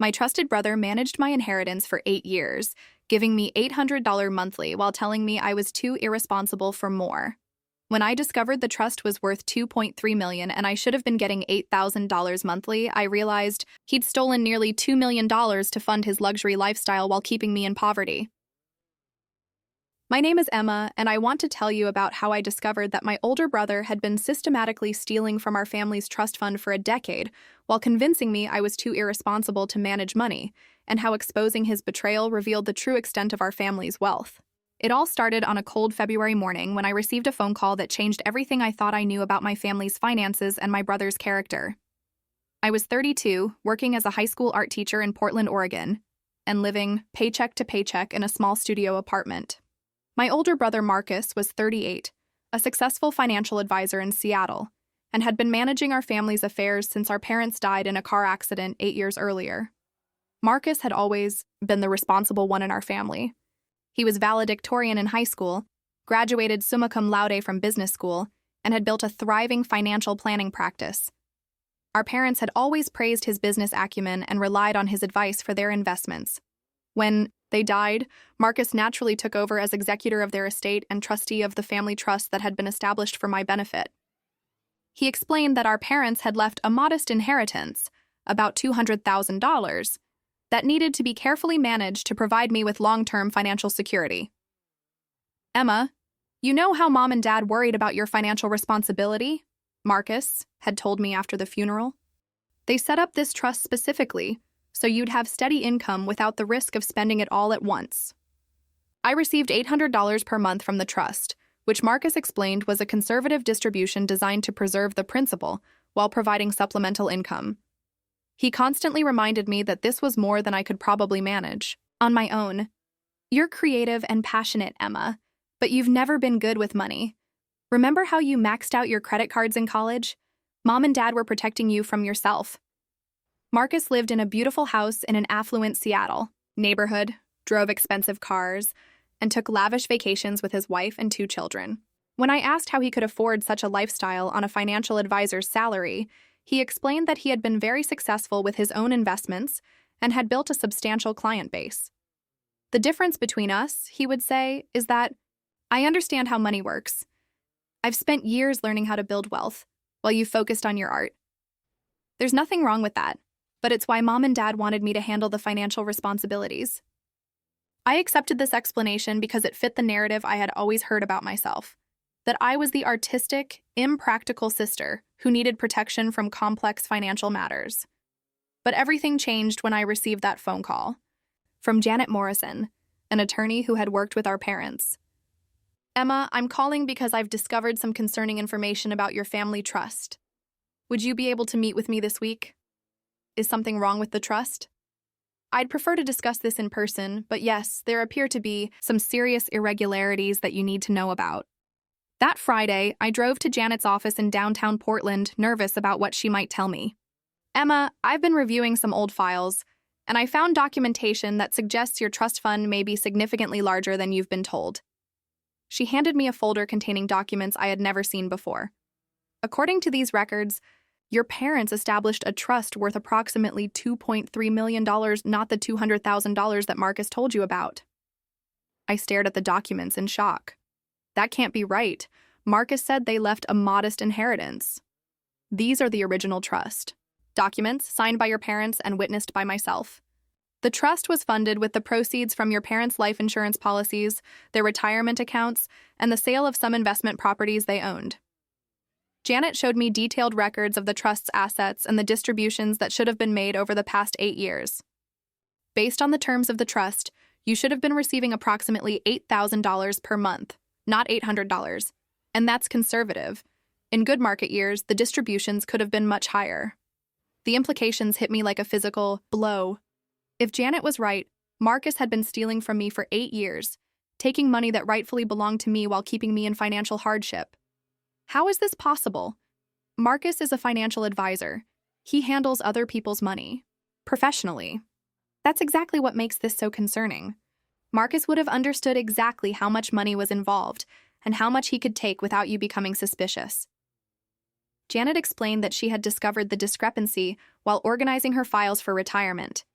My trusted brother managed my inheritance for 8 years, giving me $800 monthly while telling me I was too irresponsible for more. When I discovered the trust was worth $2.3 million and I should have been getting $8,000 monthly, I realized he'd stolen nearly $2 million to fund his luxury lifestyle while keeping me in poverty. My name is Emma, and I want to tell you about how I discovered that my older brother had been systematically stealing from our family's trust fund for a decade while convincing me I was too irresponsible to manage money, and how exposing his betrayal revealed the true extent of our family's wealth. It all started on a cold February morning when I received a phone call that changed everything I thought I knew about my family's finances and my brother's character. I was 32, working as a high school art teacher in Portland, Oregon, and living paycheck to paycheck in a small studio apartment. My older brother Marcus was 38, a successful financial advisor in Seattle, and had been managing our family's affairs since our parents died in a car accident 8 years earlier. Marcus had always been the responsible one in our family. He was valedictorian in high school, graduated summa cum laude from business school, and had built a thriving financial planning practice. Our parents had always praised his business acumen and relied on his advice for their investments. When they died, Marcus naturally took over as executor of their estate and trustee of the family trust that had been established for my benefit. He explained that our parents had left a modest inheritance, about $200,000, that needed to be carefully managed to provide me with long-term financial security. Emma, you know how Mom and Dad worried about your financial responsibility? Marcus had told me after the funeral. They set up this trust specifically so you'd have steady income without the risk of spending it all at once. I received $800 per month from the trust, which Marcus explained was a conservative distribution designed to preserve the principal while providing supplemental income. He constantly reminded me that this was more than I could probably manage on my own. You're creative and passionate, Emma, but you've never been good with money. Remember how you maxed out your credit cards in college? Mom and Dad were protecting you from yourself. Marcus lived in a beautiful house in an affluent Seattle neighborhood, drove expensive cars, and took lavish vacations with his wife and 2 children. When I asked how he could afford such a lifestyle on a financial advisor's salary, he explained that he had been very successful with his own investments and had built a substantial client base. The difference between us, he would say, is that I understand how money works. I've spent years learning how to build wealth, while you focused on your art. There's nothing wrong with that, but it's why Mom and Dad wanted me to handle the financial responsibilities. I accepted this explanation because it fit the narrative I had always heard about myself, that I was the artistic, impractical sister who needed protection from complex financial matters. But everything changed when I received that phone call from Janet Morrison, an attorney who had worked with our parents. Emma, I'm calling because I've discovered some concerning information about your family trust. Would you be able to meet with me this week? Is something wrong with the trust? I'd prefer to discuss this in person, but yes, there appear to be some serious irregularities that you need to know about. That Friday, I drove to Janet's office in downtown Portland, nervous about what she might tell me. Emma, I've been reviewing some old files, and I found documentation that suggests your trust fund may be significantly larger than you've been told. She handed me a folder containing documents I had never seen before. According to these records, your parents established a trust worth approximately $2.3 million, not the $200,000 that Marcus told you about. I stared at the documents in shock. That can't be right. Marcus said they left a modest inheritance. These are the original trust documents signed by your parents and witnessed by myself. The trust was funded with the proceeds from your parents' life insurance policies, their retirement accounts, and the sale of some investment properties they owned. Janet showed me detailed records of the trust's assets and the distributions that should have been made over the past 8 years. Based on the terms of the trust, you should have been receiving approximately $8,000 per month, not $800, and that's conservative. In good market years, the distributions could have been much higher. The implications hit me like a physical blow. If Janet was right, Marcus had been stealing from me for 8 years, taking money that rightfully belonged to me while keeping me in financial hardship. How is this possible? Marcus is a financial advisor. He handles other people's money, professionally. That's exactly what makes this so concerning. Marcus would have understood exactly how much money was involved and how much he could take without you becoming suspicious. Janet explained that she had discovered the discrepancy while organizing her files for retirement.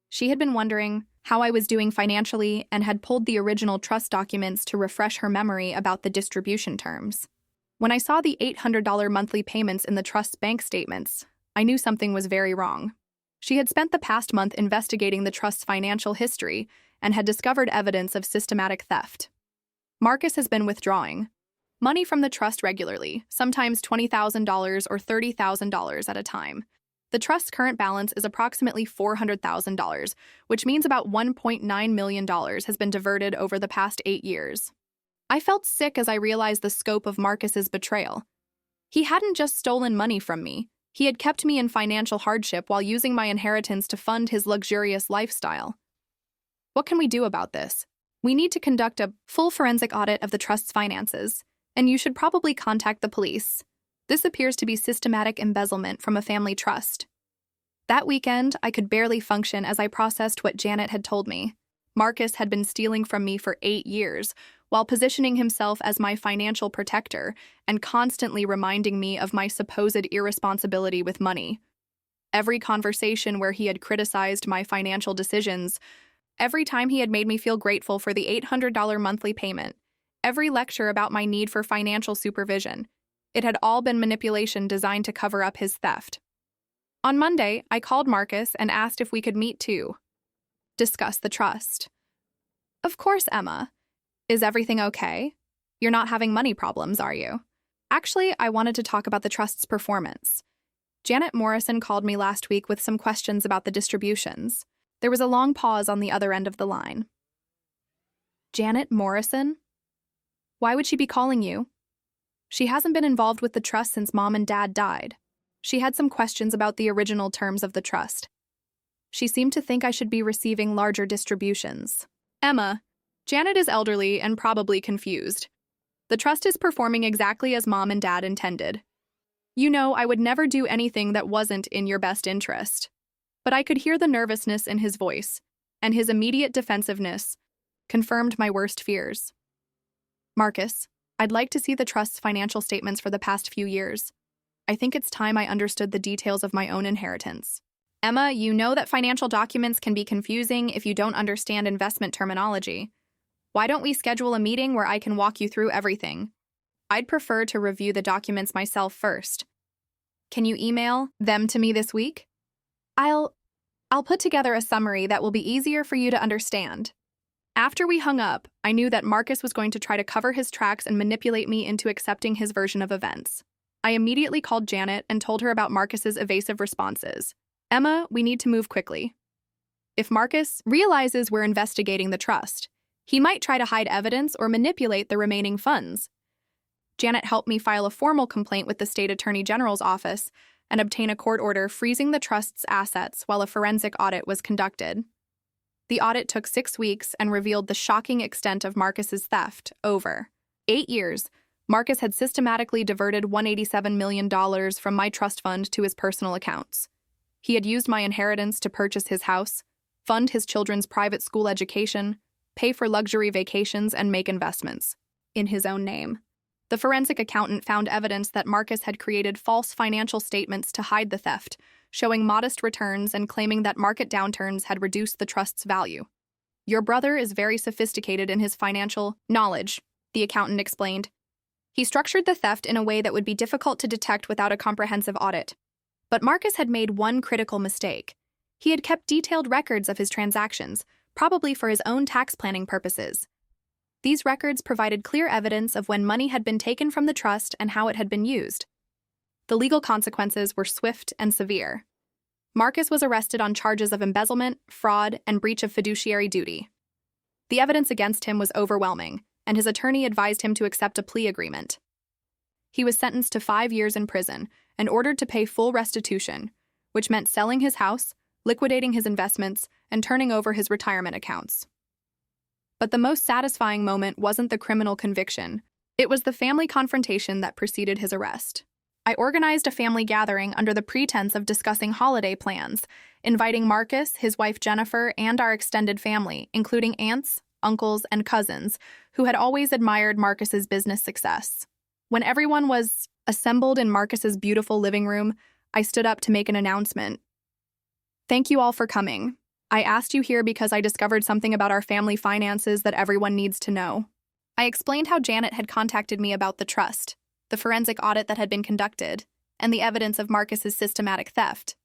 She had been wondering how I was doing financially and had pulled the original trust documents to refresh her memory about the distribution terms. When I saw the $800 monthly payments in the trust's bank statements, I knew something was very wrong. She had spent the past month investigating the trust's financial history and had discovered evidence of systematic theft. Marcus has been withdrawing money from the trust regularly, sometimes $20,000 or $30,000 at a time. The trust's current balance is approximately $400,000, which means about $1.9 million has been diverted over the past 8 years. I felt sick as I realized the scope of Marcus's betrayal. He hadn't just stolen money from me, he had kept me in financial hardship while using my inheritance to fund his luxurious lifestyle. What can we do about this? We need to conduct a full forensic audit of the trust's finances, and you should probably contact the police. This appears to be systematic embezzlement from a family trust. That weekend, I could barely function as I processed what Janet had told me. Marcus had been stealing from me for 8 years, while positioning himself as my financial protector and constantly reminding me of my supposed irresponsibility with money. Every conversation where he had criticized my financial decisions, every time he had made me feel grateful for the $800 monthly payment, every lecture about my need for financial supervision, it had all been manipulation designed to cover up his theft. On Monday, I called Marcus and asked if we could meet to discuss the trust. Of course, Emma. Is everything okay? You're not having money problems, are you? Actually, I wanted to talk about the trust's performance. Janet Morrison called me last week with some questions about the distributions. There was a long pause on the other end of the line. Janet Morrison? Why would she be calling you? She hasn't been involved with the trust since Mom and Dad died. She had some questions about the original terms of the trust. She seemed to think I should be receiving larger distributions. Emma, Janet is elderly and probably confused. The trust is performing exactly as Mom and Dad intended. You know, I would never do anything that wasn't in your best interest. But I could hear the nervousness in his voice, and his immediate defensiveness confirmed my worst fears. Marcus, I'd like to see the trust's financial statements for the past few years. I think it's time I understood the details of my own inheritance. Emma, you know that financial documents can be confusing if you don't understand investment terminology. Why don't we schedule a meeting where I can walk you through everything? I'd prefer to review the documents myself first. Can you email them to me this week? I'll put together a summary that will be easier for you to understand. After we hung up, I knew that Marcus was going to try to cover his tracks and manipulate me into accepting his version of events. I immediately called Janet and told her about Marcus's evasive responses. Emma, we need to move quickly. If Marcus realizes we're investigating the trust, he might try to hide evidence or manipulate the remaining funds. Janet helped me file a formal complaint with the State Attorney General's office and obtain a court order freezing the trust's assets while a forensic audit was conducted. The audit took 6 weeks and revealed the shocking extent of Marcus's theft. Over 8 years, Marcus had systematically diverted $187 million from my trust fund to his personal accounts. He had used my inheritance to purchase his house, fund his children's private school education, pay for luxury vacations, and make investments in his own name. The forensic accountant found evidence that Marcus had created false financial statements to hide the theft, showing modest returns and claiming that market downturns had reduced the trust's value. Your brother is very sophisticated in his financial knowledge, the accountant explained. He structured the theft in a way that would be difficult to detect without a comprehensive audit. But Marcus had made one critical mistake. He had kept detailed records of his transactions, probably for his own tax planning purposes. These records provided clear evidence of when money had been taken from the trust and how it had been used. The legal consequences were swift and severe. Marcus was arrested on charges of embezzlement, fraud, and breach of fiduciary duty. The evidence against him was overwhelming, and his attorney advised him to accept a plea agreement. He was sentenced to 5 years in prison and ordered to pay full restitution, which meant selling his house, liquidating his investments, and turning over his retirement accounts. But the most satisfying moment wasn't the criminal conviction. It was the family confrontation that preceded his arrest. I organized a family gathering under the pretense of discussing holiday plans, inviting Marcus, his wife Jennifer, and our extended family, including aunts, uncles, and cousins, who had always admired Marcus's business success. When everyone was assembled in Marcus's beautiful living room, I stood up to make an announcement. Thank you all for coming. I asked you here because I discovered something about our family finances that everyone needs to know. I explained how Janet had contacted me about the trust, the forensic audit that had been conducted, and the evidence of Marcus's systematic theft.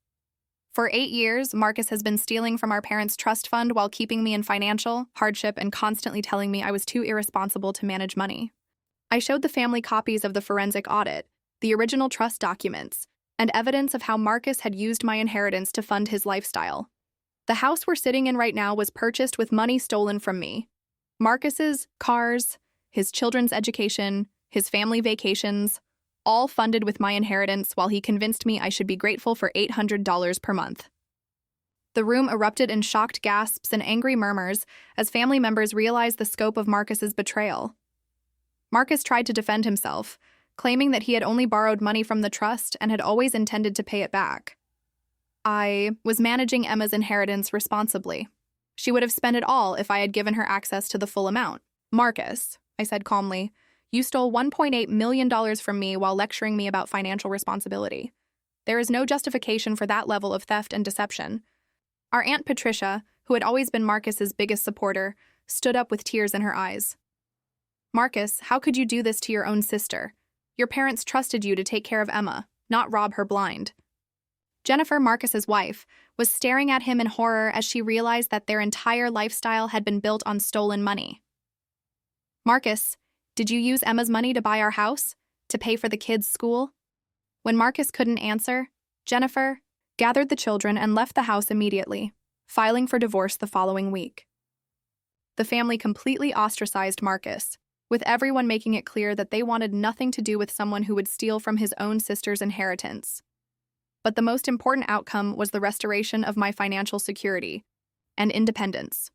For 8 years, Marcus has been stealing from our parents' trust fund while keeping me in financial hardship and constantly telling me I was too irresponsible to manage money. I showed the family copies of the forensic audit, the original trust documents, and evidence of how Marcus had used my inheritance to fund his lifestyle. The house we're sitting in right now was purchased with money stolen from me. Marcus's cars, his children's education, his family vacations, all funded with my inheritance while he convinced me I should be grateful for $800 per month. The room erupted in shocked gasps and angry murmurs as family members realized the scope of Marcus's betrayal. Marcus tried to defend himself, claiming that he had only borrowed money from the trust and had always intended to pay it back. I was managing Emma's inheritance responsibly. She would have spent it all if I had given her access to the full amount. Marcus, I said calmly, you stole $1.8 million from me while lecturing me about financial responsibility. There is no justification for that level of theft and deception. Our Aunt Patricia, who had always been Marcus's biggest supporter, stood up with tears in her eyes. Marcus, how could you do this to your own sister? Your parents trusted you to take care of Emma, not rob her blind. Jennifer, Marcus's wife, was staring at him in horror as she realized that their entire lifestyle had been built on stolen money. Marcus, did you use Emma's money to buy our house? To pay for the kids' school? When Marcus couldn't answer, Jennifer gathered the children and left the house immediately, filing for divorce the following week. The family completely ostracized Marcus, with everyone making it clear that they wanted nothing to do with someone who would steal from his own sister's inheritance. But the most important outcome was the restoration of my financial security and independence.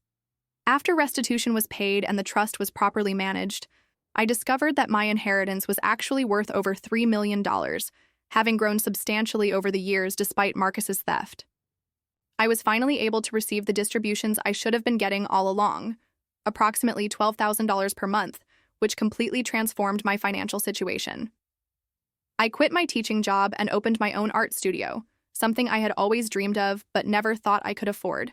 After restitution was paid and the trust was properly managed, I discovered that my inheritance was actually worth over $3 million, having grown substantially over the years despite Marcus's theft. I was finally able to receive the distributions I should have been getting all along, approximately $12,000 per month, which completely transformed my financial situation. I quit my teaching job and opened my own art studio, something I had always dreamed of but never thought I could afford.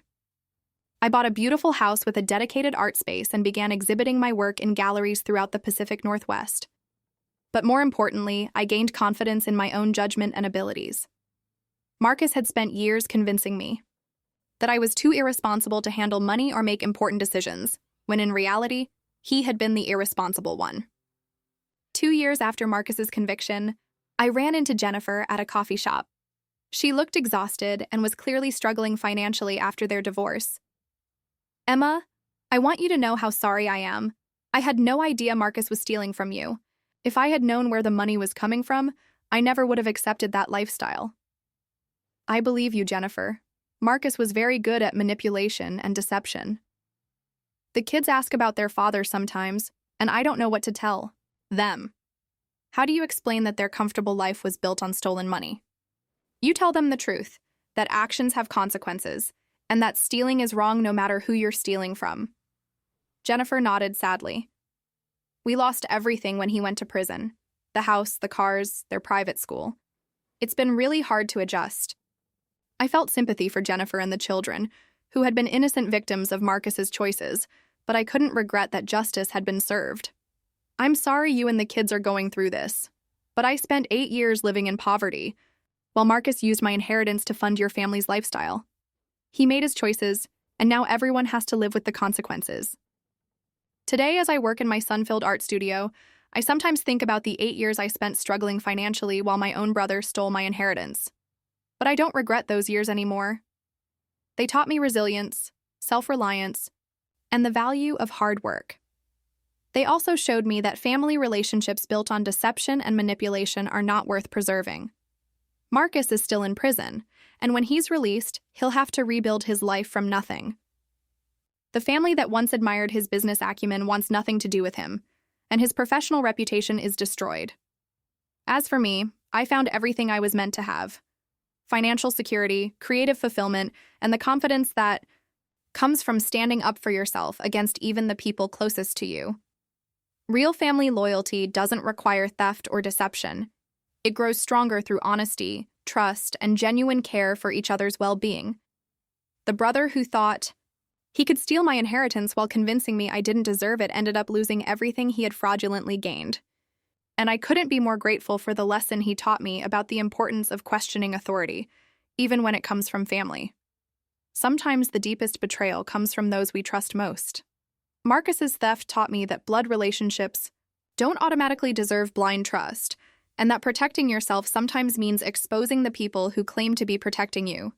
I bought a beautiful house with a dedicated art space and began exhibiting my work in galleries throughout the Pacific Northwest. But more importantly, I gained confidence in my own judgment and abilities. Marcus had spent years convincing me that I was too irresponsible to handle money or make important decisions, when in reality, he had been the irresponsible one. 2 years after Marcus's conviction, I ran into Jennifer at a coffee shop. She looked exhausted and was clearly struggling financially after their divorce. Emma, I want you to know how sorry I am. I had no idea Marcus was stealing from you. If I had known where the money was coming from, I never would have accepted that lifestyle. I believe you, Jennifer. Marcus was very good at manipulation and deception. The kids ask about their father sometimes, and I don't know what to tell them. How do you explain that their comfortable life was built on stolen money? You tell them the truth, that actions have consequences, and that stealing is wrong no matter who you're stealing from. Jennifer nodded sadly. We lost everything when he went to prison. The house, the cars, their private school. It's been really hard to adjust. I felt sympathy for Jennifer and the children, who had been innocent victims of Marcus's choices, but I couldn't regret that justice had been served. I'm sorry you and the kids are going through this, but I spent 8 years living in poverty, while Marcus used my inheritance to fund your family's lifestyle. He made his choices, and now everyone has to live with the consequences. Today, as I work in my sun-filled art studio, I sometimes think about the 8 years I spent struggling financially while my own brother stole my inheritance. But I don't regret those years anymore. They taught me resilience, self-reliance, and the value of hard work. They also showed me that family relationships built on deception and manipulation are not worth preserving. Marcus is still in prison, and when he's released, he'll have to rebuild his life from nothing. The family that once admired his business acumen wants nothing to do with him, and his professional reputation is destroyed. As for me, I found everything I was meant to have: financial security, creative fulfillment, and the confidence that comes from standing up for yourself against even the people closest to you. Real family loyalty doesn't require theft or deception. It grows stronger through honesty, trust, and genuine care for each other's well-being. The brother who thought he could steal my inheritance while convincing me I didn't deserve it ended up losing everything he had fraudulently gained. And I couldn't be more grateful for the lesson he taught me about the importance of questioning authority, even when it comes from family. Sometimes the deepest betrayal comes from those we trust most. Marcus's theft taught me that blood relationships don't automatically deserve blind trust, and that protecting yourself sometimes means exposing the people who claim to be protecting you.